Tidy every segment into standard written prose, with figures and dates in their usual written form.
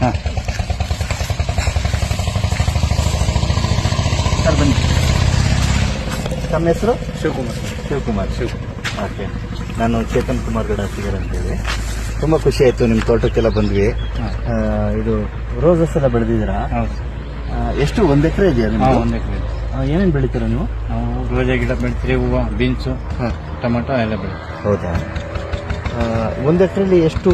ಹಾಂ ಸರ್ ಬನ್ನಿ. ತಮ್ಮ ಹೆಸರು? ಶಿವಕುಮಾರ್. ಓಕೆ, ನಾನು ಚೇತನ್ ಕುಮಾರ್ ಗಡಾಸಿಗರ್ ಅಂತೇಳಿ. ತುಂಬ ಖುಷಿ ಆಯಿತು, ನಿಮ್ಮ ತೋಟಕ್ಕೆಲ್ಲ ಬಂದ್ವಿ. ಇದು ರೋಸಸ್ ಎಲ್ಲ ಬೆಳೆದಿದ್ದೀರಾ? ಎಷ್ಟು, 1 ಎಕರೆ ಇದೆಯಾ ನಿಮ್ಗೆ? 1 ಎಕರೆ. ಏನೇನು ಬೆಳಿತೀರಾ ನೀವು? ನಾವು ರೋಜಾ ಗಿಡ ಬೆಳಿತೀರಿ, ಹೂವು, ಬೀನ್ಸು, ಟೊಮೆಟೊ ಎಲ್ಲ ಬೆಳಿತೀವಿ. ಹೌದಾ? 1 ಎಕರೆಲಿ ಎಷ್ಟು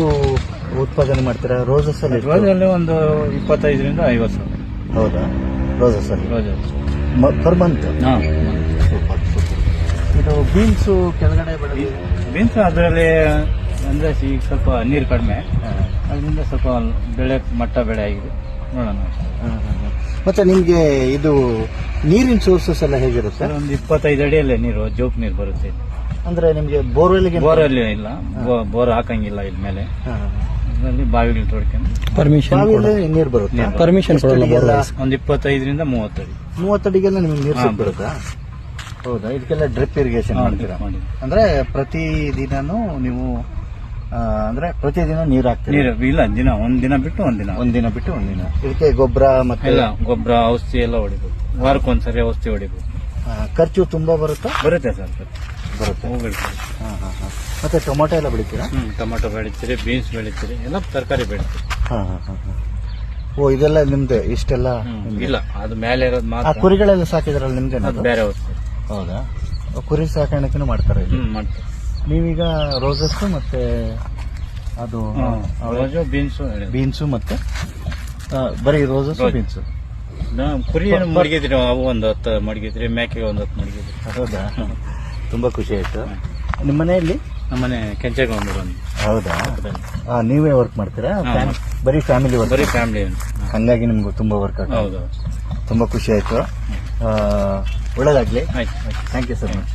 ಉತ್ಪಾದನೆ ಮಾಡ್ತೀರಾ ರೋಸಸ್ ಅಲ್ಲಿ? ರೋಜಲ್ಲಿ ಒಂದು 25ರಿಂದ 50 ಸಾವಿರ. ಹೌದಾ? ರೋಸಸ್ ಅಲ್ಲಿ ರೋಜಾ ಪರ್ ಮಂತ್? ಹಾಂ. ಇದು ಬೀನ್ಸು ಕೆಳಗಡೆ ಬೆಳೆ? ಬೀನ್ಸ್ ಅದರಲ್ಲಿ ಅಂದರೆ ಈಗ ಸ್ವಲ್ಪ ನೀರು ಕಡಿಮೆ, ಅದರಿಂದ ಸ್ವಲ್ಪ ಬೆಳೆ ಬೆಳೆ ಆಗಿದೆ. ನೋಡೋಣ. ಮತ್ತೆ ನಿಮ್ಗೆ ಇದು ನೀರಿನ ಸೋರ್ಸಸ್ ಎಲ್ಲ ಹೇಗಿರುತ್ತೆ? ಒಂದು 25 ಅಡಿಯಲ್ಲೇ ನೀರು, ಜೋಕ್ ನೀರು ಬರುತ್ತೆ. ಅಂದ್ರೆ ನಿಮ್ಗೆ ಬೋರ್ವೆಲ್ಗೆ? ಬೋರಲ್ಲಿ ಇಲ್ಲ, ಬೋರ್ ಹಾಕಂಗಿಲ್ಲ ಇದ್ ಮೇಲೆ. ಅದರಲ್ಲಿ ಬಾವಿಗಳು ತೋಡ್ಕೊಂಡು ನೀರು ಬರುತ್ತೆ. ಪರ್ಮಿಷನ್ ಕೊಡಲ್ಲ. ಒಂದು 25ರಿಂದ 30 ಅಡಿ. 30 ಅಡಿಗೆಲ್ಲ ನಿಮ್ಗೆ ನೀರು ಸಿಗ್ಬಿಡುತ್ತಾ? ಹೌದಾ? ಇದಕ್ಕೆಲ್ಲ ಡ್ರಿಪ್ ಇರಿಗೇಷನ್ ಮಾಡ್ತೀರಾ? ಅಂದ್ರೆ ಪ್ರತಿ ದಿನಾನು ನೀವು ಅಂದ್ರೆ ಪ್ರತಿದಿನ ನೀರು ಹಾಕ್ತೀರಾ? ನೀರು ಇಲ್ಲ, ಒಂದಿನ ಬಿಟ್ಟು ಒಂದಿನ ಬಿಟ್ಟು ಒಂದಿನ. ಇದಕ್ಕೆ ಗೊಬ್ಬರ ಮತ್ತೆ ಎಲ್ಲ ಗೊಬ್ಬರ, ಔಷಧಿ ಎಲ್ಲ ಹೊಡಿಬೇಕು. ವಾರಕ್ಕೊಂದ್ಸರಿ ಔಷಧಿ ಹೊಡಿಬೇಕು. ಖರ್ಚು ತುಂಬಾ ಬರುತ್ತೆ ಸರ್. ಬರುತ್ತೆ. ಹೂ ಬೆಳಿತೀರಿ. ಮತ್ತೆ ಟೊಮೊಟೊ ಎಲ್ಲ ಬೆಳಿತೀರಾ? ಟೊಮೆಟೊ ಬೆಳಿತೀರಿ, ಬೀನ್ಸ್ ಬೆಳಿತೀರಿ, ಎಲ್ಲ ತರಕಾರಿ ಬೆಳಿತೀರಿ. ಓ, ಇದೆಲ್ಲ ನಿಮ್ದು ಇಷ್ಟೆಲ್ಲ? ಇಲ್ಲ, ಅದು ಮೇಲೆ ಇರೋದು ಮಾತ್ರ. ಕುರಿಗಳೆಲ್ಲ ಸಾಕಿದ್ರಲ್ಲ ನಿಮ್ಗೆ? ಬೇರೆ ಔಷಧಿ. ಹೌದಾ? ಕುರಿ ಸಾಕಾಣಿಕೆನೂ ಮಾಡ್ತಾರೆ? ಮಾಡ್ತೀವಿ. ನೀವೀಗ ರೋಸಸ್ ಮತ್ತೆ ಅದು ರೋಜು, ಬೀನ್ಸು ಮತ್ತೆ ಬರೀ ರೋಸಸ್, ಬೀನ್ಸು. ಕುರಿ ಏನು ಮಡಗಿದ್ರಿ? ಅವು ಒಂದು 10 ಮಡಗಿದ್ರಿ, ಮೇಕೆಗೆ ಒಂದು 10 ಮಡಗಿದ್ರಿ. ಹೌದಾ? ತುಂಬಾ ಖುಷಿ ಆಯ್ತು. ನಿಮ್ಮ ಮನೆಯಲ್ಲಿ? ನಮ್ಮನೆ ಕೆಂಚಗೊಂಡು. ಹೌದಾ? ನೀವೇ ವರ್ಕ್ ಮಾಡ್ತೀರಾ? ಬರೀ ಫ್ಯಾಮಿಲಿ ವರ್ಕ್? ಬರೀ ಫ್ಯಾಮಿಲಿ. ಹಂಗಾಗಿ ನಿಮ್ಗೆ ತುಂಬಾ ವರ್ಕ್ ಆಗುತ್ತೆ. ಹೌದು. ತುಂಬಾ ಖುಷಿ ಆಯ್ತು. ಒಳ್ಳೇದಾಗ್ಲಿ. ಆಯ್ತು. Thank you so much.